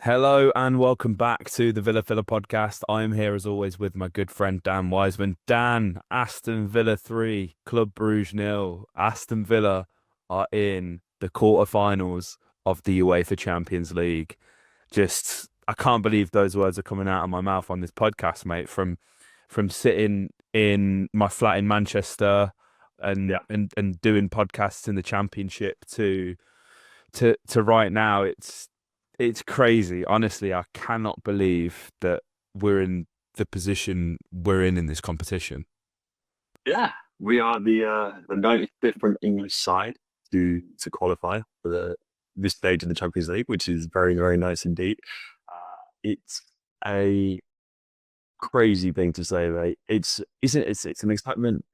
Hello and welcome back to the Villa Filler podcast. I am here as always with my good friend Dan Wiseman. Dan, Aston Villa 3, Club Brugge nil. Aston Villa are in the quarterfinals of the UEFA Champions League. I can't believe those words are coming out of my mouth on this podcast, mate. From sitting in my flat in Manchester and Yeah, and doing podcasts in the Championship to right now, it's crazy. Honestly, I cannot believe that we're in the position we're in this competition. yeah. We are the 90th different English side to qualify for the this stage of the Champions League, which is very, very nice indeed. It's a crazy thing to say, mate. It's an excitement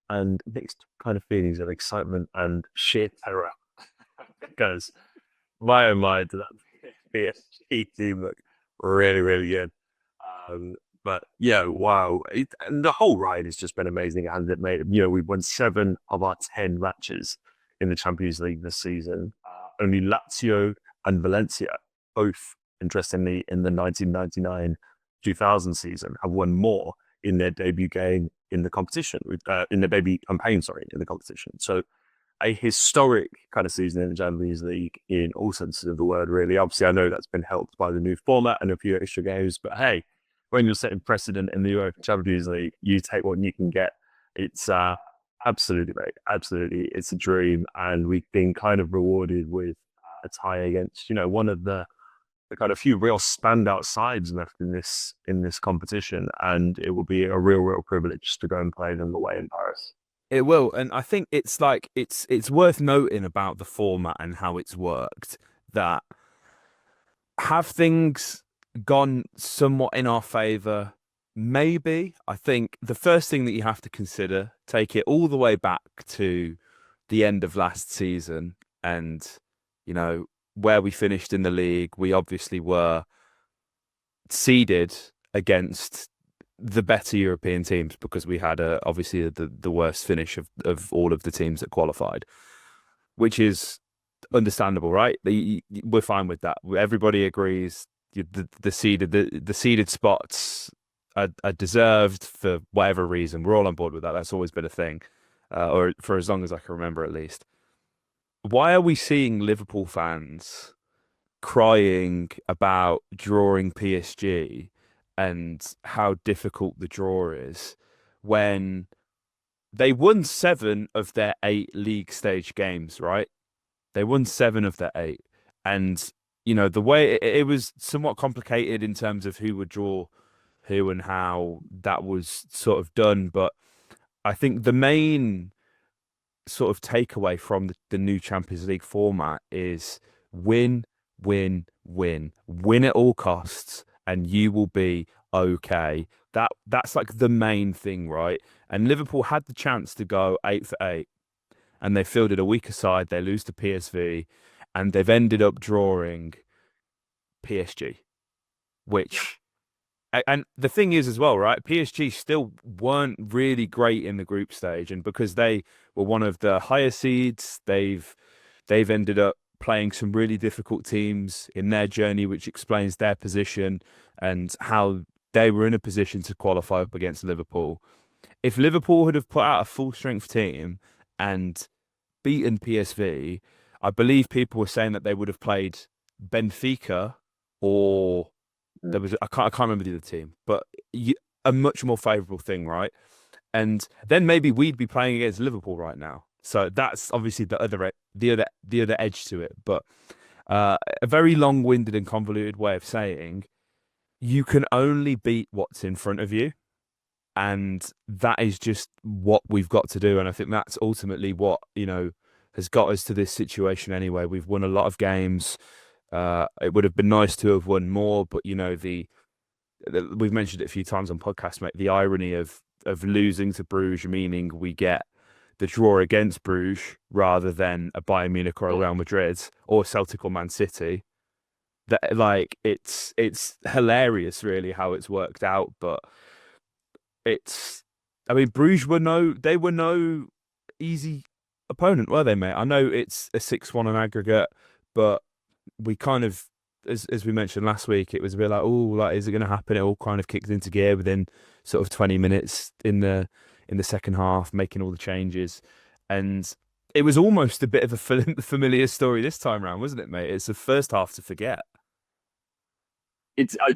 and mixed kind of feelings of excitement and sheer terror because my oh my, did that PSG team look really, really good. Um, but yeah, wow. And the whole ride has just been amazing. And it made, we've won 7 of our 10 matches in the Champions League this season. Only Lazio and Valencia, both interestingly in the 1999-2000 season, have won more in their debut game in the competition, in their debut campaign, sorry, in the competition. So a historic kind of season in the Champions League in all senses of the word, really. Obviously, I know that's been helped by the new format and a few extra games, but hey, when you're setting precedent in the UEFA Champions League, you take what you can get. It's absolutely, mate, absolutely, it's a dream, and we've been kind of rewarded with a tie against, one of the kind of few real standout sides left in this competition, and it will be a real privilege to go and play them away in Paris. It will, and I think it's worth noting about the format and how it's worked that have things gone somewhat in our favor? Maybe. I think the first thing that you have to consider, take it all the way back to the end of last season and, you know, where we finished in the league. We obviously were seeded against the better European teams because we had obviously the worst finish of all of the teams that qualified, which is understandable, right? We're fine with that. Everybody agrees the seeded spots are deserved for whatever reason. We're all on board with that. That's always been a thing, or for as long as I can remember, at least. Why are we seeing Liverpool fans crying about drawing PSG and how difficult the draw is when they won 7 of their 8 league stage games, right? They won 7 of their 8. And, the way it was somewhat complicated in terms of who would draw who and how that was sort of done. But I think the main sort of takeaway from the new Champions League format is win, win at all costs, and you will be okay. That's like the main thing, right? And Liverpool had the chance to go 8 for 8, and they fielded a weaker side. They lose to PSV, and they've ended up drawing PSG, which and the thing is as well, right? PSG still weren't really great in the group stage, and because they were one of the higher seeds, they've ended up playing some really difficult teams in their journey, which explains their position and how they were in a position to qualify up against Liverpool. If Liverpool had have put out a full strength team and beaten PSV, I believe people were saying that they would have played Benfica or I can't remember the other team, but a much more favourable thing, right? And then maybe we'd be playing against Liverpool right now. So that's obviously the other edge to it. But a very long-winded and convoluted way of saying you can only beat what's in front of you, and that is just what we've got to do. And I think that's ultimately what has got us to this situation. Anyway, we've won a lot of games. It would have been nice to have won more, but we've mentioned it a few times on podcasts, mate. The irony of losing to Bruges, meaning we get the draw against Bruges rather than a Bayern Munich or a Real Madrid or Celtic or Man City. That like it's hilarious, really, how it's worked out. But it's, I mean, Bruges were no easy opponent, were they, mate? I know it's a 6-1 on aggregate, but we kind of as we mentioned last week, it was a bit like, oh, like is it going to happen? It all kind of kicked into gear within sort of 20 minutes in the second half, making all the changes, and it was almost a bit of a familiar story this time round, wasn't it, mate? It's the first half to forget.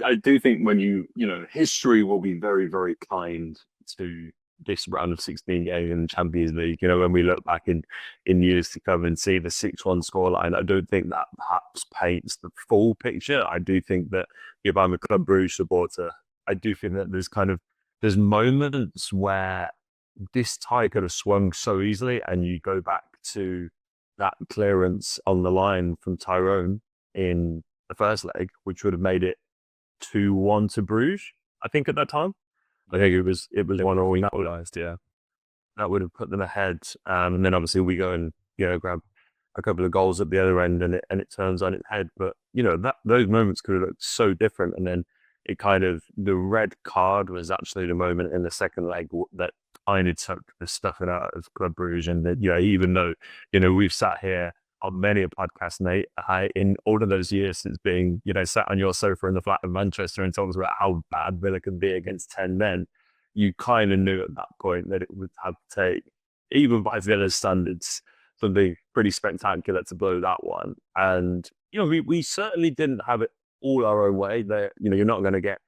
I do think when history will be very, very kind to this round of 16 game in the Champions League. When we look back in years to come and see the 6-1 scoreline, I don't think that perhaps paints the full picture. I do think that if I'm a Club Brugge supporter, I do think that there's moments where this tie could have swung so easily, and you go back to that clearance on the line from Tyrone in the first leg, which would have made it 2-1 to Bruges, I think at that time. I think it was 1-1 equalised, yeah. That would have put them ahead. And then obviously we go and, grab a couple of goals at the other end, and it turns on its head. But, those moments could have looked so different. And then the red card was actually the moment in the second leg that kind of took the stuffing out of Club Brugge. And that, even though, we've sat here on many a podcast, Nate, in all of those years since being, sat on your sofa in the flat in Manchester and talking about how bad Villa can be against 10 men, you kind of knew at that point that it would have to take, even by Villa's standards, something pretty spectacular to blow that one. And, we certainly didn't have it all our own way. That you're not going to get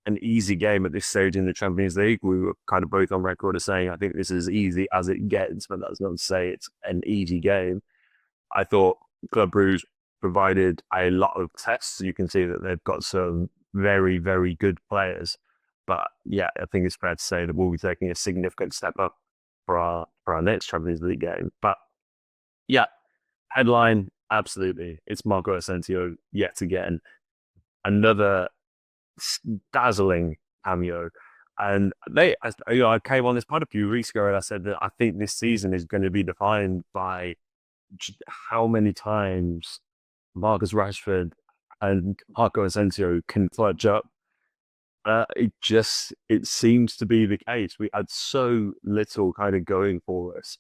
an easy game at this stage in the Champions League. We were kind of both on record as saying, I think this is as easy as it gets, but that's not to say it's an easy game. I thought Club Brugge provided a lot of tests. You can see that they've got some very, very good players. But yeah, I think it's fair to say that we'll be taking a significant step up for our next Champions League game. But yeah, headline, absolutely. It's Marco Asensio yet again. Another dazzling cameo. And I came on this pod a few weeks ago and I said that I think this season is going to be defined by how many times Marcus Rashford and Marco Asensio can clutch up. It seems to be the case. We had so little kind of going for us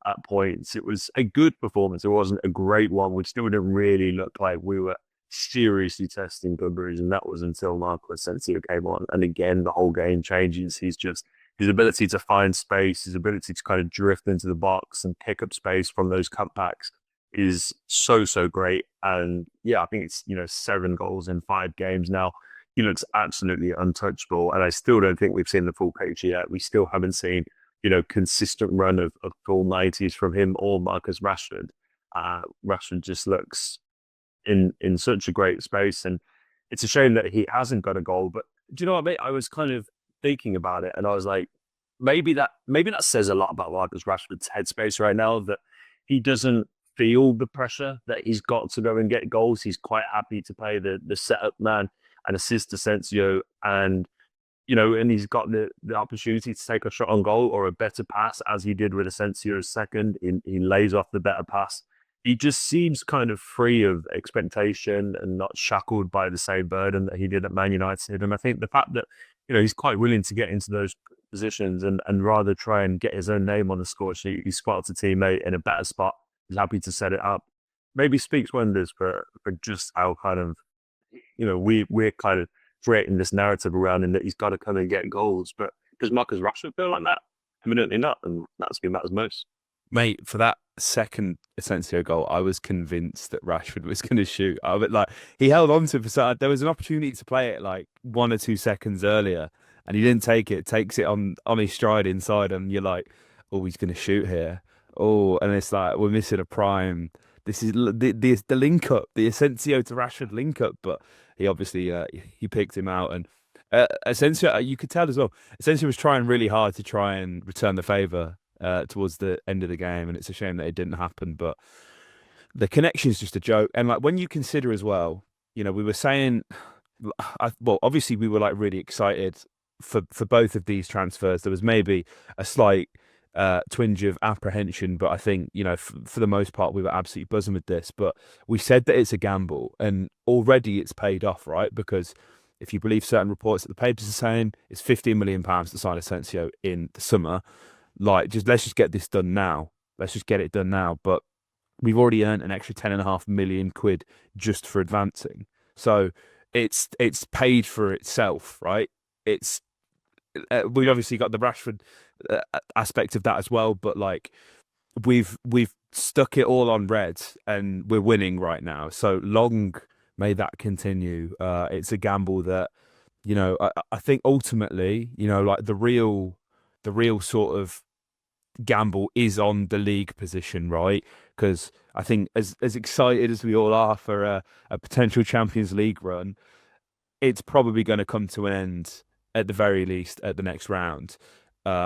at points. It was a good performance. It wasn't a great one. We still didn't really look like we were seriously testing Club Brugge, and that was until Marco Asensio came on. And again, the whole game changes. His ability to find space, his ability to kind of drift into the box and pick up space from those cutbacks is so, so great. And yeah, I think it's, 7 goals in 5 games now. He looks absolutely untouchable. And I still don't think we've seen the full picture yet. We still haven't seen, consistent run of full 90s from him or Marcus Rashford. Rashford just looks in such a great space. And it's a shame that he hasn't got a goal. But do you know what, mate? I was kind of thinking about it, and I was like, maybe that says a lot about Marcus Rashford's headspace right now, that he doesn't feel the pressure that he's got to go and get goals. He's quite happy to play the setup man and assist Asensio, and and he's got the opportunity to take a shot on goal or a better pass, as he did with Asensio's second. He lays off the better pass. He just seems kind of free of expectation and not shackled by the same burden that he did at Man United. And I think the fact that, he's quite willing to get into those positions and rather try and get his own name on the score sheet, he spots a teammate in a better spot, he's happy to set it up, maybe speaks wonders for just how kind of, we're kind of creating this narrative around him that he's got to come and get goals. But does Marcus Rashford feel like that? Evidently not, and that's who matters most. Mate, for that second Asensio goal, I was convinced that Rashford was going to shoot. He held on to it for there was an opportunity to play it like 1 or 2 seconds earlier, and he didn't take it. Takes it on his stride inside, and you're like, oh, he's going to shoot here. Oh, and it's like we're missing a prime. This is the link up, the Asensio to Rashford link up, but he obviously he picked him out. And Asensio, you could tell as well, Asensio was trying really hard to try and return the favour towards the end of the game, and it's a shame that it didn't happen. But the connection is just a joke. And like when you consider as well, we were saying, well, obviously we were like really excited for both of these transfers. There was maybe a slight twinge of apprehension, but I think for the most part we were absolutely buzzing with this. But we said that it's a gamble, and already it's paid off, right? Because if you believe certain reports that the papers are saying, it's £15 million to sign Asensio in the summer. Like, let's just get this done now. Let's just get it done now. But we've already earned an extra £10.5 million just for advancing. So it's paid for itself, right? It's we've obviously got the Rashford aspect of that as well, but like we've stuck it all on red and we're winning right now. So long may that continue. It's a gamble that, I think ultimately, like the real sort of gamble is on the league position, right? Because I think as excited as we all are for a potential Champions League run, it's probably going to come to an end at the very least at the next round.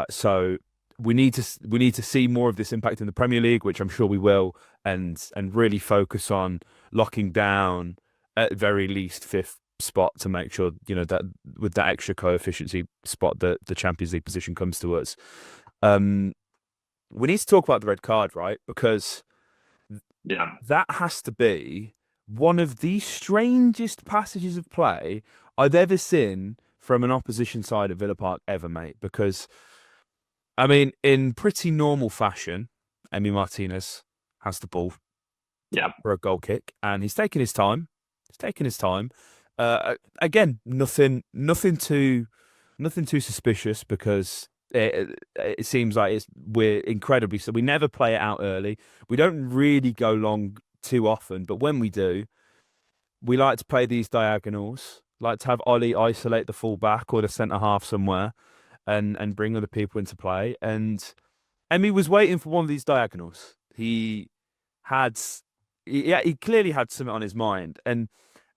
So we need to see more of this impact in the Premier League, which I'm sure we will, and really focus on locking down at very least fifth spot to make sure that with that extra coefficient spot that the Champions League position comes to us. Um, we need to talk about the red card, right? Because Yeah. that has to be one of the strangest passages of play I've ever seen from an opposition side at Villa Park ever, mate. Because, I mean, in pretty normal fashion, Emi Martinez has the ball Yeah. for a goal kick, and he's taking his time. He's taking his time. Again, nothing too suspicious because it seems like we're incredibly so we never play it out early. We don't really go long too often, but when we do, we like to play these diagonals. Like to have Ollie isolate the full back or the centre half somewhere, and bring other people into play. And Emmy was waiting for one of these diagonals. Had, yeah, he clearly had something on his mind, and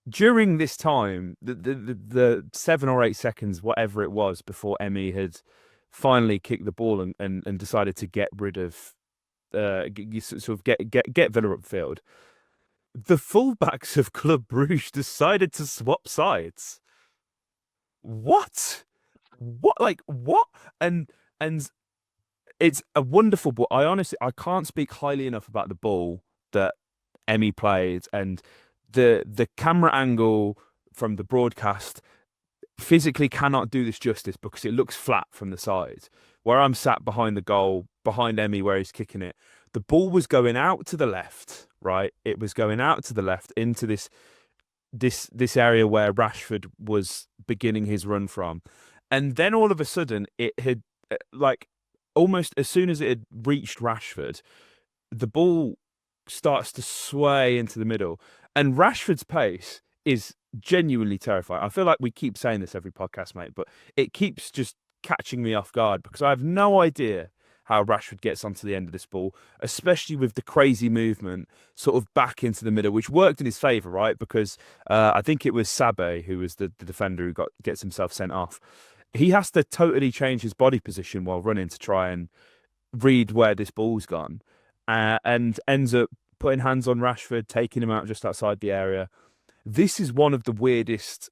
during this time, the 7 or 8 seconds, whatever it was, before Emmy had finally kicked the ball and decided to get rid of sort of get Villa upfield, the fullbacks of Club Brugge decided to swap sides. What? What? Like what? And it's a wonderful ball. I can't speak highly enough about the ball that Emmy played, and the camera angle from the broadcast physically cannot do this justice because it looks flat from the side. Where I'm sat behind the goal, behind Emmy where he's kicking it, the ball was going out to the left, right? It was going out to the left into this area where Rashford was beginning his run from. And then all of a sudden it had like almost as soon as it had reached Rashford, the ball starts to sway into the middle. And Rashford's pace is genuinely terrifying. I feel like we keep saying this every podcast, mate, but it keeps just catching me off guard because I have no idea how Rashford gets onto the end of this ball, especially with the crazy movement sort of back into the middle, which worked in his favour, right? Because I think it was Sabe who was the defender who gets himself sent off. He has to totally change his body position while running to try and read where this ball's gone, and ends up putting hands on Rashford, taking him out just outside the area. This is one of the weirdest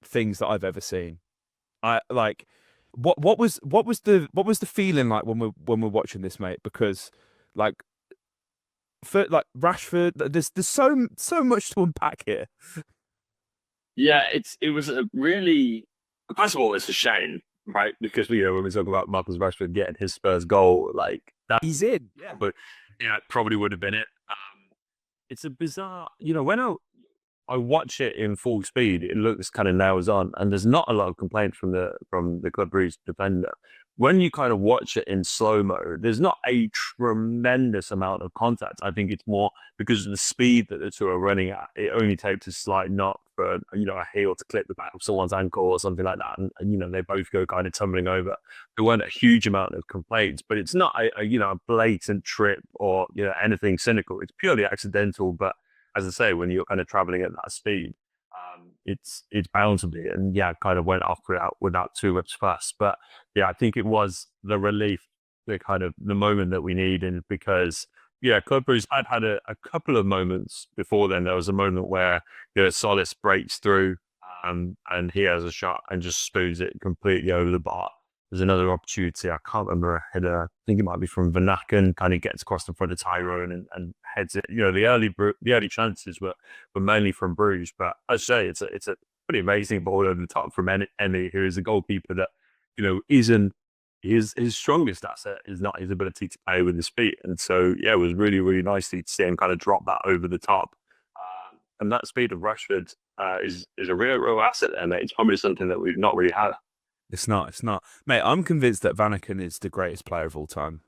things that I've ever seen. I like what was the feeling like when we're watching this, mate? Because like for like Rashford, there's so much to unpack here. Yeah, it was a really first of all, it's a shame, right? Because when we talk about Marcus Rashford getting his Spurs goal, like that, He's in, yeah. but yeah, it probably would have been it. It's a bizarre, when I watch it in full speed, it looks kind of nails on, and there's not a lot of complaints from the Club Brugge defender. When you kind of watch it in slow mo, there's not a tremendous amount of contact. I think it's more because of the speed that the two are running at. It only takes a slight knock for a heel to clip the back of someone's ankle or something like that, and they both go kind of tumbling over. There weren't a huge amount of complaints, but it's not a blatant trip or anything cynical. It's purely accidental, but as I say, when you're kind of traveling at that speed, it's bound to be. And yeah, kind of went off without too much fuss. But yeah, I think it was the relief, the kind of the moment that we need, and because yeah, Club Brugge had a couple of moments before then. There was a moment where Solis breaks through, and he has a shot and just spoons it completely over the bar. There's another opportunity. I can't remember a header. I think it might be from Vanaken. Kind of gets across in front of Tyrone and heads it. The early chances were mainly from Bruges, but I say it's a pretty amazing ball over the top from Emmy, who is a goalkeeper that isn't his strongest asset is not his ability to play with his feet, and so yeah, it was really really nice to see him kind of drop that over the top. and that speed of Rashford is a real asset there, mate. It's probably something that we've not really had. It's not. It's not, mate. I'm convinced that Vanaken is the greatest player of all time.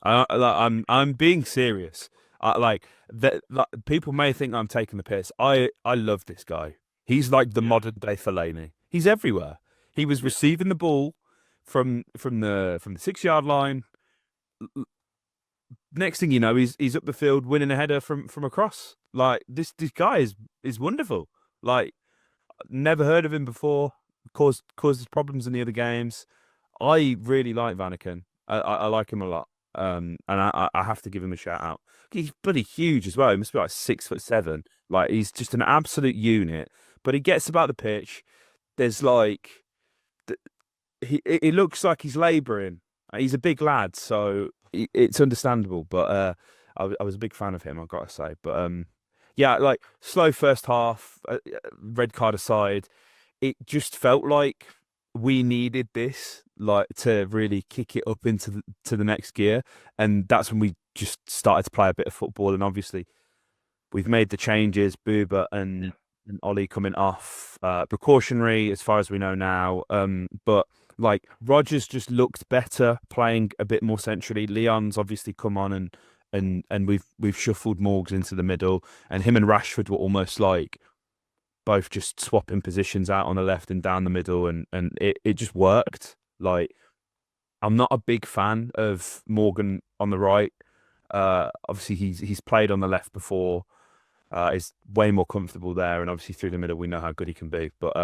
I'm being serious. Like that. Like, people may think I'm taking the piss. I love this guy. He's like the Yeah, modern day Fellaini. He's everywhere. He was yeah, receiving the ball from the 6 yard line. Next thing you know, he's up the field winning a header from across. Like this guy is wonderful. Like never heard of him before. Caused problems in the other games. I really like Vanaken. I like him a lot. And I have to give him a shout out. He's bloody huge as well. He must be like 6'7". Like he's just an absolute unit. But he gets about the pitch. There's like he looks like he's labouring. He's a big lad, so it's understandable. But I was a big fan of him, I've got to say. But yeah, like slow first half, red card aside, it just felt like we needed this, like to really kick it up into the next gear, and that's when we just started to play a bit of football. And obviously, we've made the changes, Booba yeah. and Ollie coming off, precautionary as far as we know now. But like Rogers just looked better, playing a bit more centrally. Leon's obviously come on and we've shuffled Morgs into the middle, and him and Rashford were almost like both just swapping positions out on the left and down the middle, and it just worked. Like I'm not a big fan of Morgan on the right. Obviously he's played on the left before. Is way more comfortable there, and obviously through the middle we know how good he can be. But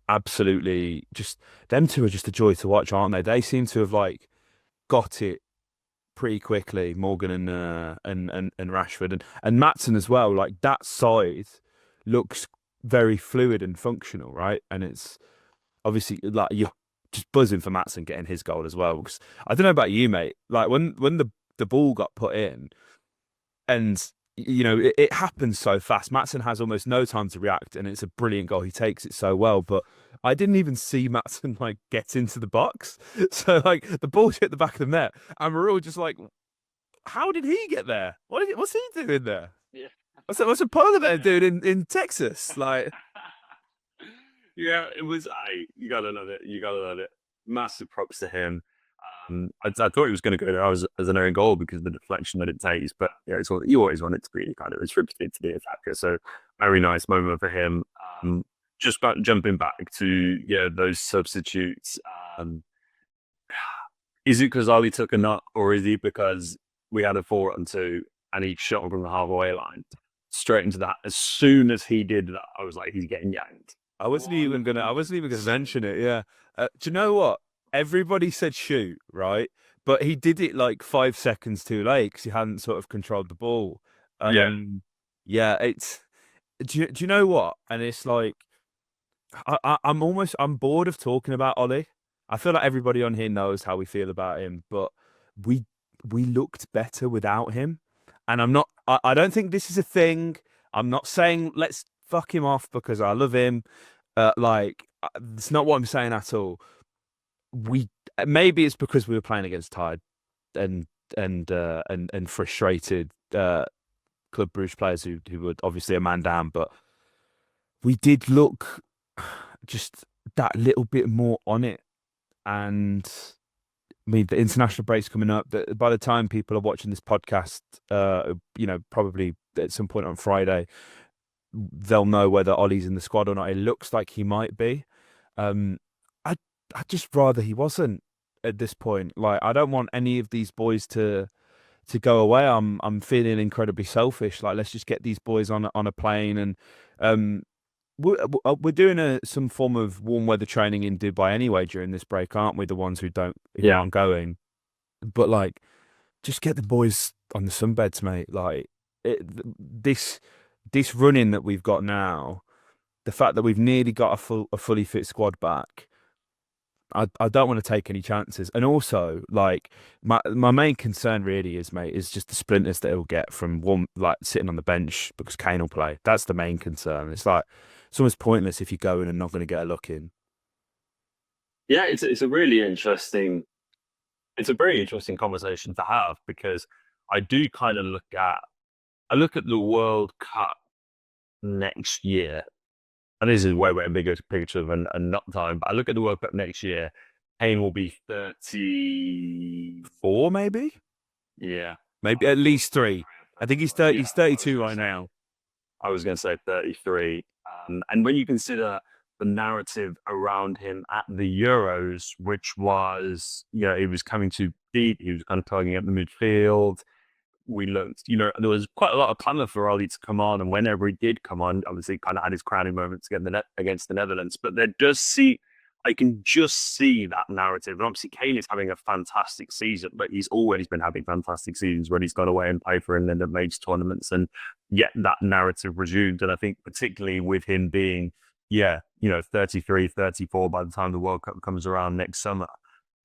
absolutely, just them two are just a joy to watch, aren't they? They seem to have like got it pretty quickly, Morgan and Rashford and Matson as well. Like that side looks very fluid and functional, right? And it's obviously like you're just buzzing for Matson getting his goal as well. Because I don't know about you, mate. Like when the ball got put in and it happens so fast. Matson has almost no time to react, and it's a brilliant goal. He takes it so well, but I didn't even see Matson like get into the box. So like the ball's hit the back of the net, and we're all just like, "How did he get there? What's he doing there? Yeah. What's a polar bear Yeah. doing in Texas?" Like, Yeah, it was. You gotta love it. You gotta love it. Massive props to him. I thought he was going to go there as an own goal because of the deflection that it takes, but yeah, it's all you always want it to be kind of attributed to the attacker. So very nice moment for him. Um, just about jumping back to those substitutes. Um, is it because Ali took a nut, or is it because we had a 4-on-2 and he shot from the halfway line straight into that? As soon as he did that, I was like, he's getting yanked. I wasn't even gonna mention it. Yeah. Do you know what? Everybody said shoot, right? But he did it like 5 seconds too late because he hadn't sort of controlled the ball. Yeah, Yeah, it's. Do you know what? And it's like I'm bored of talking about Ollie. I feel like everybody on here knows how we feel about him, but we we looked better without him. And I don't think this is a thing. I'm not saying let's fuck him off because I love him. It's not what I'm saying at all. We maybe it's because we were playing against tired and and frustrated Club Brugge players who were obviously a man down, but we did look just that little bit more on it. And I mean, the international break's coming up. That by the time people are watching this podcast, probably at some point on Friday, they'll know whether Ollie's in the squad or not. It looks like he might be. Um, I I just rather he wasn't at this point. Like I don't want any of these boys to go away. I'm feeling incredibly selfish. Like let's just get these boys on a plane and um we're doing some form of warm weather training in Dubai anyway during this break, aren't we? The ones who yeah. aren't going, but like just get the boys on the sunbeds, mate. Like this running that we've got now, the fact that we've nearly got a fully fit squad back. I don't want to take any chances. And also, like my main concern really is, mate, is just the splinters that he'll get from one like sitting on the bench because Kane will play. That's the main concern. It's like it's almost pointless if you go in and not going to get a look in. Yeah, it's a really interesting. It's a very interesting conversation to have because I do kind of I look at the World Cup next year, and this is way, way bigger picture and not time, but I look at the World Cup next year, Kane will be 30. Four, maybe? Yeah. Maybe at least three. I think he's 30, Yeah, he's 32 right now. I was going to say 33. And when you consider the narrative around him at the Euros, which was, he was coming too deep, he was kind of tugging at the midfield. We looked, there was quite a lot of clamour for Ali to come on. And whenever he did come on, obviously kind of had his crowning moments against the Netherlands. But I can just see that narrative. And obviously, Kane is having a fantastic season, but he's always been having fantastic seasons when he's gone away and played for England at major tournaments. And yet that narrative resumed. And I think particularly with him being, 33, 34 by the time the World Cup comes around next summer,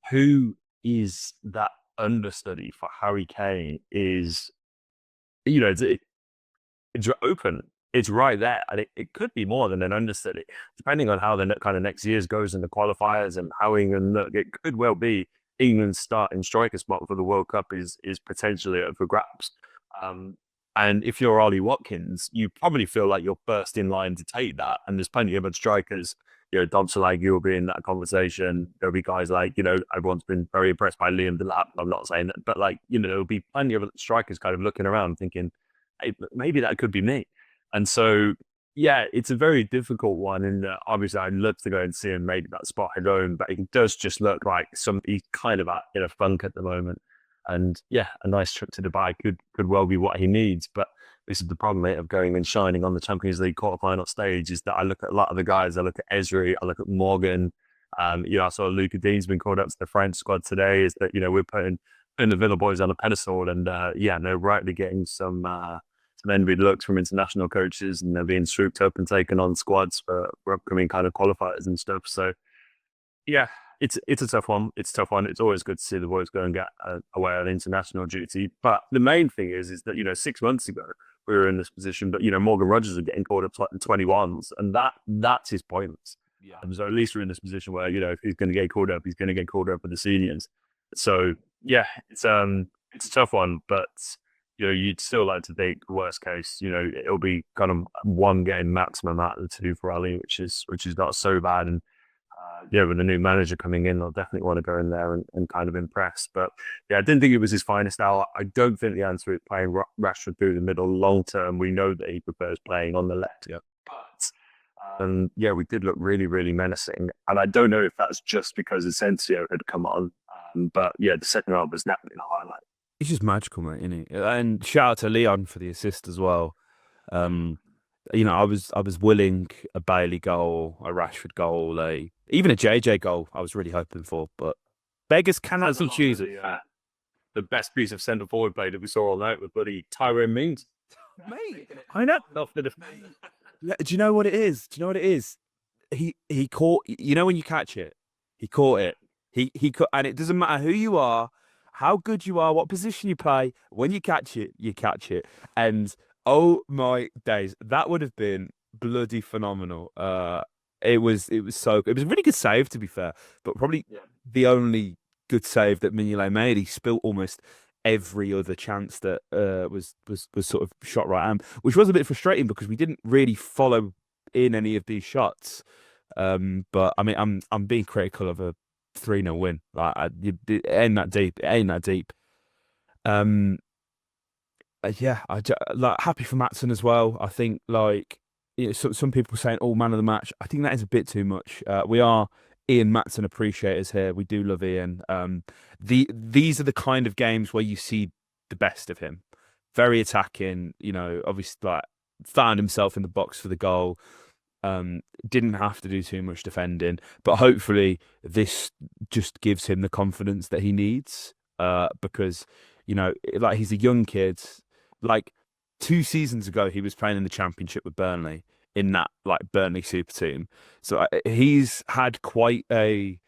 who is that understudy for Harry Kane is, it's open. It's right there. And it could be more than an understudy, depending on how the kind of next year's goes in the qualifiers and how England look. It could well be England's starting striker spot for the World Cup is potentially up for grabs. And if you're Ollie Watkins, you probably feel like you're first in line to take that. And there's plenty of other strikers. Dom Solanke will be in that conversation. There'll be guys like, everyone's been very impressed by Liam Delap. I'm not saying that, but there'll be plenty of strikers kind of looking around thinking, hey, maybe that could be me. And so, yeah, it's a very difficult one. And obviously, I'd love to go and see him make that spot his own, but it does just look like he's kind of in a funk at the moment. And yeah, a nice trip to Dubai could well be what he needs. But this is the problem, mate, of going and shining on the Champions League quarterfinal stage is that I look at a lot of the guys. I look at Ezri, I look at Morgan. I saw Luca Dean's been called up to the French squad today. Is that, we're putting the Villa boys on a pedestal and, they're rightly getting some envied looks from international coaches, and they're being swooped up and taken on squads for upcoming kind of qualifiers and stuff. So, yeah, it's a tough one. It's a tough one. It's always good to see the boys go and get away on international duty. But the main thing is that 6 months ago we were in this position, but Morgan Rogers are getting called up to the 21s, and that's his points. Yeah. So at least we're in this position where if he's going to get called up, he's going to get called up with the seniors. So yeah, it's a tough one, but. You'd still like to think worst case, it'll be kind of one game maximum out of the two for Ali, which is not so bad. And with a new manager coming in, they'll definitely want to go in there and kind of impress. But yeah, I didn't think it was his finest hour. I don't think the answer is playing Rashford through the middle long term. We know that he prefers playing on the left. Yeah. But we did look really, really menacing. And I don't know if that's just because Asensio had come on. But yeah, the second half was definitely the highlight. He's just magical, mate, isn't he? And shout out to Leon for the assist as well. I was willing a Bailey goal, a Rashford goal, even a JJ goal. I was really hoping for, but beggars cannot be choosers. The best piece of centre forward play that we saw all night with bloody Tyrone Mings. Mate, I know. Do you know what it is? He caught. When you catch it, he caught it. He caught, and it doesn't matter who you are, how good you are, what position you play. When you catch it, you catch it. And oh my days, that would have been bloody phenomenal. It was a really good save, to be fair, but probably the only good save that Mignolet made. He spilt almost every other chance that was sort of shot right at him, which was a bit frustrating because we didn't really follow in any of these shots. But I mean, I'm being critical of a 3-0 win. It ain't that deep. It ain't that deep. Happy for Maatsen as well. I think some people saying, "Oh, man of the match." I think that is a bit too much. We are Ian Maatsen appreciators here. We do love Ian. These are the kind of games where you see the best of him. Very attacking. Obviously, found himself in the box for the goal. Didn't have to do too much defending, but hopefully this just gives him the confidence that he needs. Because he's a young kid. 2 seasons ago, he was playing in the Championship with Burnley in that Burnley super team. So he's had quite a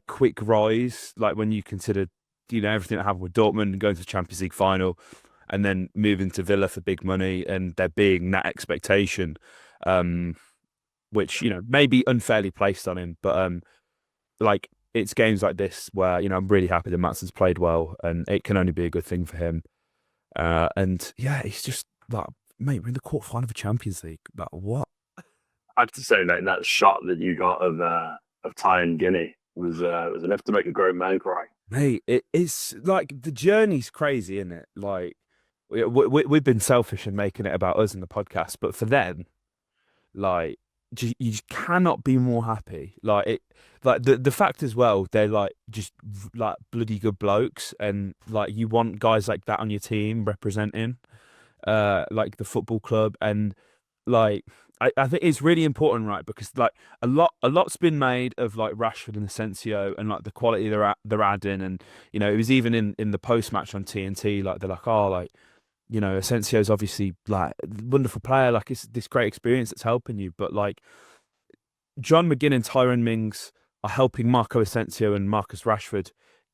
quick rise. When you consider everything that happened with Dortmund and going to the Champions League final, and then moving to Villa for big money, and there being that expectation. Which may be unfairly placed on him, but it's games like this where I'm really happy that Maatsen's played well, and it can only be a good thing for him. And yeah, he's just mate, we're in the quarterfinal of the Champions League. Like what? I have to say that shot that you got of Ty and Guinea was enough to make a grown man cry. Mate, it's like the journey's crazy, isn't it? Like we've been selfish in making it about us in the podcast, but for them, like you just cannot be more happy. Like it, like the fact as well, they're like just like bloody good blokes, and like you want guys like that on your team representing, like the football club, and like I think it's really important, right? Because like a lot's been made of like Rashford and Asensio and like the quality they're adding, and you know it was even in the post match on TNT, like they're like, oh, like you know Asensio's obviously like a wonderful player, like it's this great experience that's helping you, but like John McGinn and Tyrone Mings are helping Marco Asensio and Marcus Rashford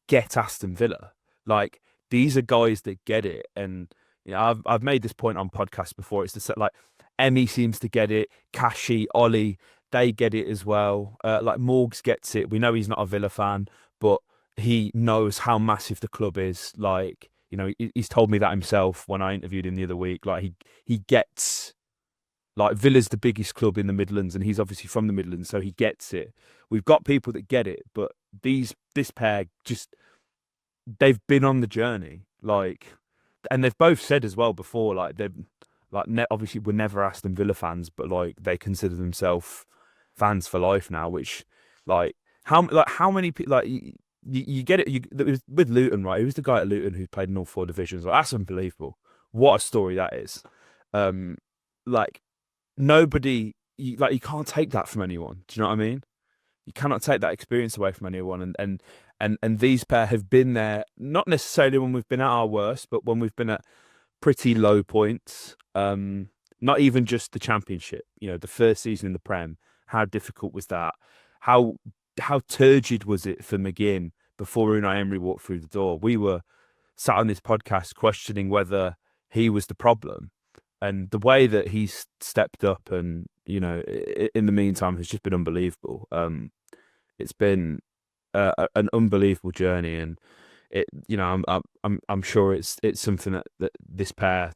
get Aston Villa. Like these are guys that get it, and you know, I've made this point on podcasts before. It's just like Emmy seems to get it, Kashi, Ollie, they get it as well. Like Morgs gets it. We know he's not a Villa fan, but he knows how massive the club is. Like you know, he's told me that himself when I interviewed him the other week. Like he gets like Villa's the biggest club in the Midlands, and he's obviously from the Midlands, so he gets it. We've got people that get it, but this pair just they've been on the journey, like, and they've both said as well before, like they've like obviously we're never Aston Villa fans, but like they consider themselves fans for life now. Which how many people you get it? It was with Luton, right? It was the guy at Luton who played in all four divisions. Like that's unbelievable. What a story that is. Um, like nobody you can't take that from anyone. Do you know what I mean? You cannot take that experience away from anyone. And these pair have been there, not necessarily when we've been at our worst, but when we've been at pretty low points. Not even just the championship. You know, the first season in the Prem. How difficult was that? How how turgid was it for McGinn before Unai Emery walked through the door? We were sat on this podcast questioning whether he was the problem, and the way that he's stepped up and you know in the meantime has just been unbelievable. It's been an unbelievable journey, and it you know I'm sure it's something that this pair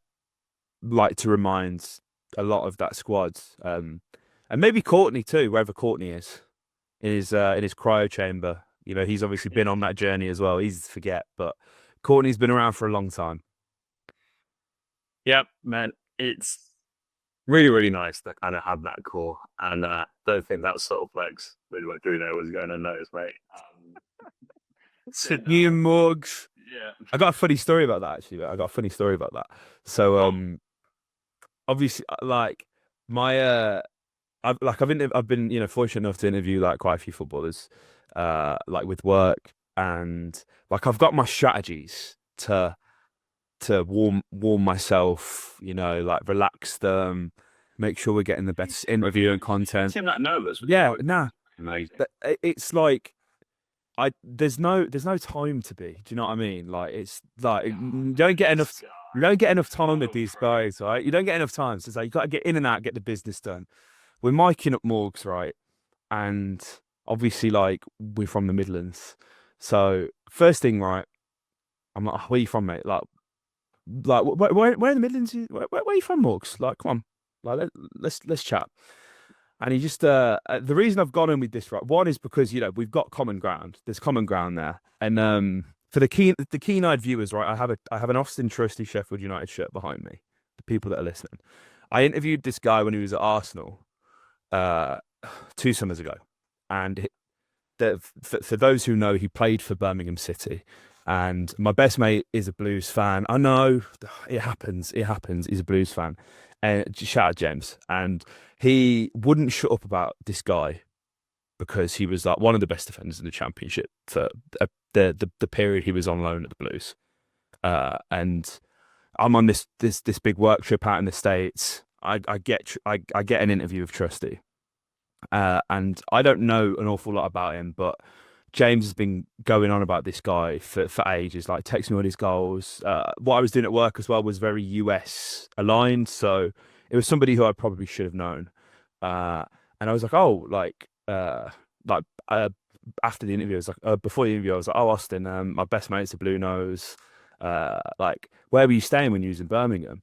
like to remind a lot of that squad, and maybe Courtney too, wherever Courtney is in his cryo chamber. You know he's obviously been on that journey as well. Easy to forget, but Courtney's been around for a long time. Yep, man, it's really, really nice to kind of have that core. And don't think that sort of flex with what Bruno was going unnoticed, mate. Sydney and Morgs. Yeah. I got a funny story about that actually. I got a funny story about that. So obviously like my I've been you know fortunate enough to interview like quite a few footballers like with work, and like I've got my strategies to warm myself, you know, like relax them, make sure we're getting the best interview and content. Seem that nervous. Yeah, nah. Amazing. It's like there's no time to be. Do you know what I mean? Like it's like you don't get enough time with these guys, right? You don't get enough time. So it's like you got to get in and out, get the business done. We're miking up Morgs, right? And obviously, like we're from the Midlands, so first thing, right? I'm like, "Oh, where you from, mate? Like where in the Midlands? Where are you from, Morgs? Like, come on, like let's chat." And he just the reason I've gone in with this, right? One is because you know we've got common ground. There's common ground there, and for the keen-eyed viewers, right? I have an Austin Trusty Sheffield United shirt behind me. The people that are listening, I interviewed this guy when he was at Arsenal, uh, 2 summers ago, and for those who know, he played for Birmingham City. And my best mate is a Blues fan. I know it happens. It happens. He's a Blues fan. And shout out James. And he wouldn't shut up about this guy because he was like one of the best defenders in the championship for the period he was on loan at the Blues. And I'm on this big work trip out in the States. I get an interview with Trusty. And I don't know an awful lot about him, but James has been going on about this guy for ages, like texting me all his goals. What I was doing at work as well was very US aligned, so it was somebody who I probably should have known. And I was like, oh, like after the interview, I was like, before the interview, I was like, oh, Austin, my best mate's a Blue Nose. Like, where were you staying when you was in Birmingham?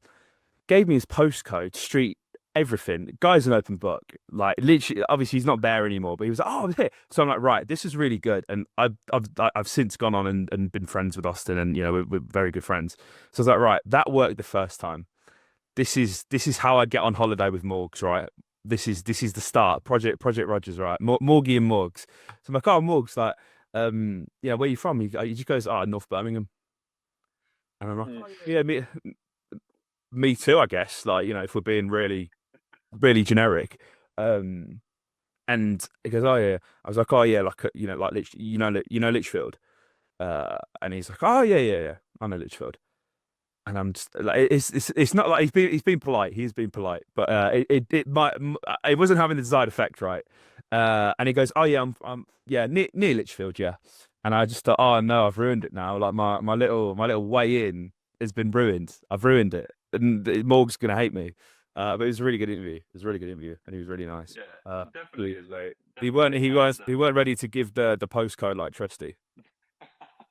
Gave me his postcode, street, everything. Guy's an open book. Like literally, obviously he's not there anymore, but he was like, "Oh, I'm here." So I'm like, "Right, this is really good." And I've since gone on and been friends with Austin, and we're very good friends. So I was like, "Right, that worked the first time. This is how I get on holiday with Morgs, right? This is the start. Project Rogers, right? Morgie and Morgs." So I'm like, "Oh, Morgs, like, where you from?" He just goes, "Oh, North Birmingham." And I'm like, "Oh, yeah, me too, I guess." Like, if we're being really, really generic. Um, and he goes, "Oh yeah." I was like, "Oh yeah, like like Lichfield." And he's like, "Oh yeah, yeah, yeah, I know Lichfield." And I'm just like, it's not like he's been polite. He's been polite, but it wasn't having the desired effect, right? And he goes, "Oh yeah, I'm yeah, near Lichfield, yeah." And I just thought, "Oh no, I've ruined it now. Like my little way in has been ruined. I've ruined it, and Morg's gonna hate me." But it was a really good interview. It was a really good interview, and he was really nice. Yeah, definitely is, mate. He weren't ready to give the postcode like Trusty.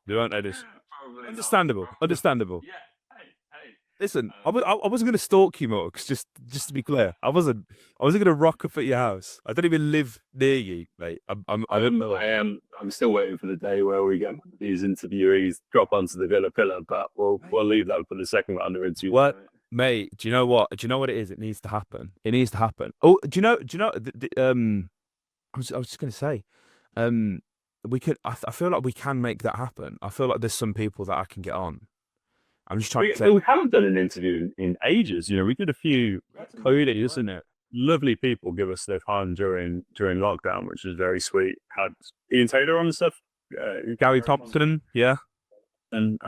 They weren't ready. Probably Understandable. not. Understandable. Yeah. Hey. Listen, I wasn't going to stalk you, Morgs. Just to be clear, I wasn't. I wasn't going to rock up at your house. I don't even live near you, mate. I don't know. I am. I'm still waiting for the day where we get these interviewees drop onto the Villa pillar, but we'll leave that for the second round of interviews. What, mate? Do you know what? Do you know what it is? It needs to happen. It needs to happen. Oh, do you know? I was just going to say, um, we could. I feel like we can make that happen. I feel like there's some people that I can get on. I'm just trying to say. We haven't done an interview in ages. We did a few. Cody, isn't it? Lovely people give us their time during lockdown, which is very sweet. Had Ian Taylor on and stuff. Gary Thompson, yeah. And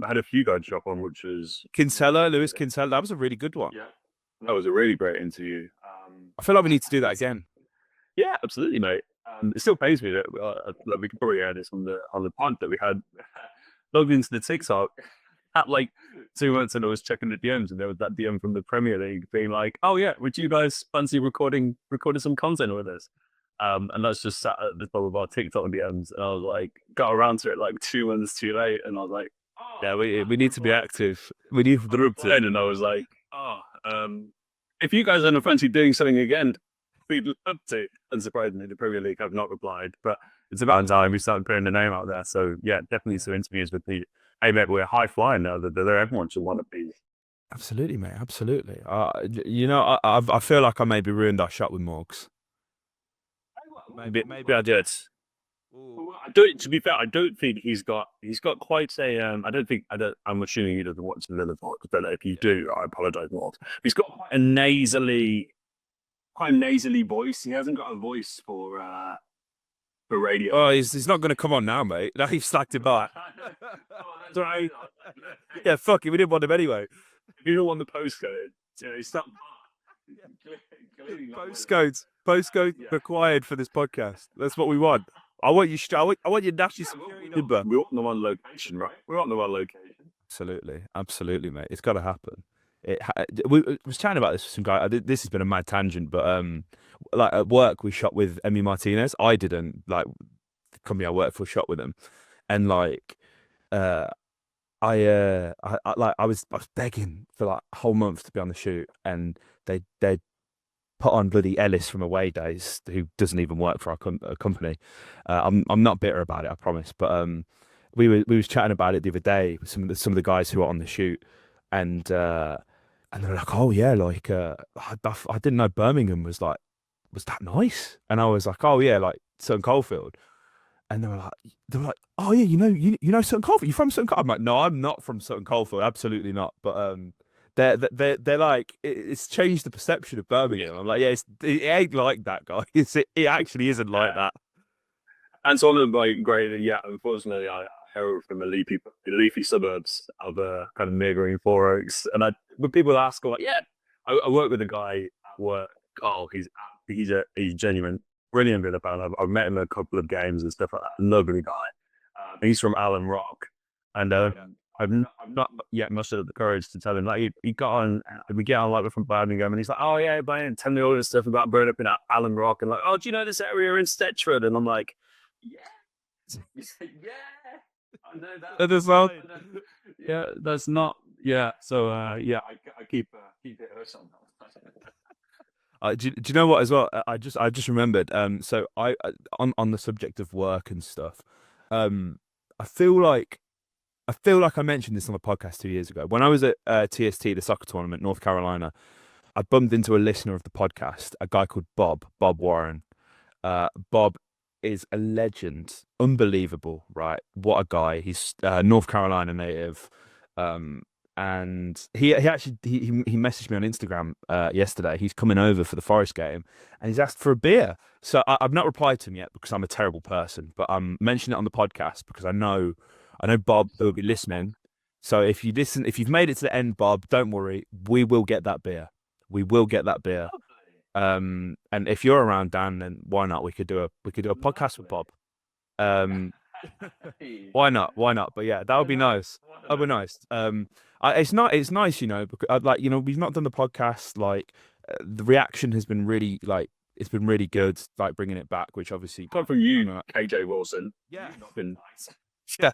had a few guys drop on, which was Lewis Kinsella. That was a really good one. yeah, that was a really great interview. I feel like we need to do that again. Yeah, absolutely, mate. It still pains me that we could probably add this on the pod that we had logged into the TikTok at like 2 months, and I was checking the DMs, and there was that DM from the Premier League being like, "Oh yeah, would you guys fancy recording some content with us?" And that's just sat at the top of our TikTok DMs, and I was like, got around to it like 2 months too late, and I was like, "Yeah, we need to be active. We need the group to." And I was like, "Oh, if you guys ever fancy doing something again, we'd love to." Unsurprisingly, the Premier League have not replied, but it's about time we started putting the name out there. So yeah, definitely some interviews with the. Hey, mate, we're high flying now. That everyone should want to be. Absolutely, mate. Absolutely. I feel like I maybe ruined our shot with Morgs. Maybe I did. I don't. To be fair, I don't think he's got quite a. I don't think. I'm assuming he doesn't watch the Liverpool. But if you do, I apologise more. He's got quite a nasally voice. He hasn't got a voice for radio. Oh, he's not going to come on now, mate. Now you've slacked him back. That's right. Yeah, fuck it. We didn't want him anyway. You don't want the postcode. It's not. Postcodes required for this podcast. That's what we want. I want you. I want your national security number. We want them on location, right? We want them on location. Absolutely, mate. It's got to happen. We was chatting about this with some guy. This has been a mad tangent, but like at work we shot with Emmy Martinez. I didn't like the company I work for shot with him, and like I was begging for like a whole month to be on the shoot, and they put on bloody Ellis from Away Days, who doesn't even work for our company. I'm not bitter about it, I promise. But we was chatting about it the other day with some of the guys who were on the shoot, and they were like, "Oh yeah, like I didn't know Birmingham was that nice," and I was like, "Oh yeah, like Sutton Coldfield." And they were like, "Oh yeah, you know Sutton Coldfield. You're from Sutton Coldfield." I'm like, "No, I'm not from Sutton Coldfield. Absolutely not." But they're like, it's changed the perception of Birmingham. I'm like, yeah, it ain't like that, guys. It actually isn't like that. And so on like great. Yeah, unfortunately, I hail from the leafy suburbs of kind of neighbouring Four Oaks, and when people ask, like, yeah, I work with a guy at work. Oh, he's genuine, brilliant Villa fan. I've met him a couple of games and stuff like that. Lovely guy. He's from Allen Rock, and I've not yet mustered the courage to tell him. Like he got on, we get on like from Birmingham, and he's like, "Oh yeah, man, tell me all this stuff about growing up in Allen Rock," and like, "Oh, do you know this area in Stetchford?" And I'm like, "Yeah, yeah, I know that." That is well. Yeah, that's not. Yeah. So yeah, I keep it sometimes. Do you know what as well? I just remembered. So on the subject of work and stuff, um, I feel like I mentioned this on the podcast 2 years ago when I was at TST, the soccer tournament, North Carolina. I bumped into a listener of the podcast, a guy called Bob Warren. Bob is a legend, unbelievable, right? What a guy! He's North Carolina native, um, and he messaged me on Instagram yesterday. He's coming over for the Forest game, and he's asked for a beer. So I've not replied to him yet because I'm a terrible person, but I'm mentioning it on the podcast because I know Bob will be listening. So if you listen, if you've made it to the end, Bob, don't worry, we will get that beer. We will get that beer. And if you're around, Dan, then why not? We could do a podcast with Bob. Um, why not? Why not? But yeah, that would be nice. That would be nice. It's nice, because like we've not done the podcast. Like the reaction has been really like it's been really good. Like bringing it back, which obviously Come from you, KJ Wilson. yeah, You've not been. yeah.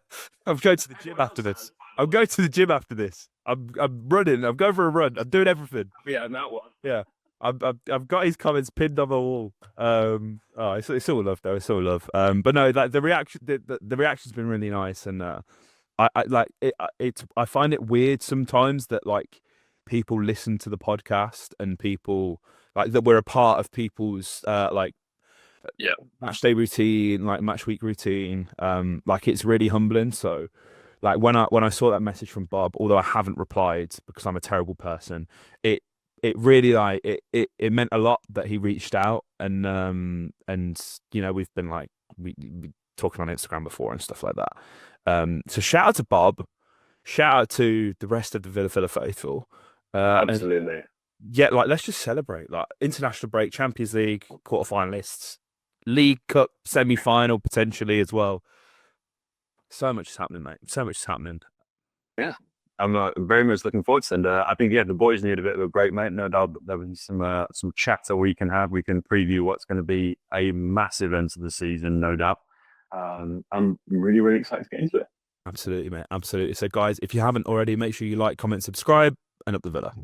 I'm going to the gym after this. I'm going to the gym after this. I'm running. I'm going for a run. I'm doing everything. Yeah, and that one. Yeah. I've got his comments pinned on the wall. It's all love though. It's all love. But no, like the reaction's been really nice, and I like it. I find it weird sometimes that like people listen to the podcast and people like that we're a part of people's like Yeah. match day routine, like match week routine. Like it's really humbling. So like when I saw that message from Bob, although I haven't replied because I'm a terrible person, it really like it meant a lot that he reached out and we've been like we talking on Instagram before and stuff like that. So shout out to Bob, shout out to the rest of the Villa faithful. And Absolutely. yeah, like let's just celebrate like international break, Champions League quarterfinalists, League Cup semi-final potentially as well. So much is happening, mate. So much is happening. Yeah. I'm very much looking forward to it. And I think, the boys need a bit of a break, mate. No doubt there was some chatter we can have. We can preview what's going to be a massive end to the season, no doubt. I'm really, really excited to get into it. Absolutely, mate. Absolutely. So, guys, if you haven't already, make sure you like, comment, subscribe, and up the Villa.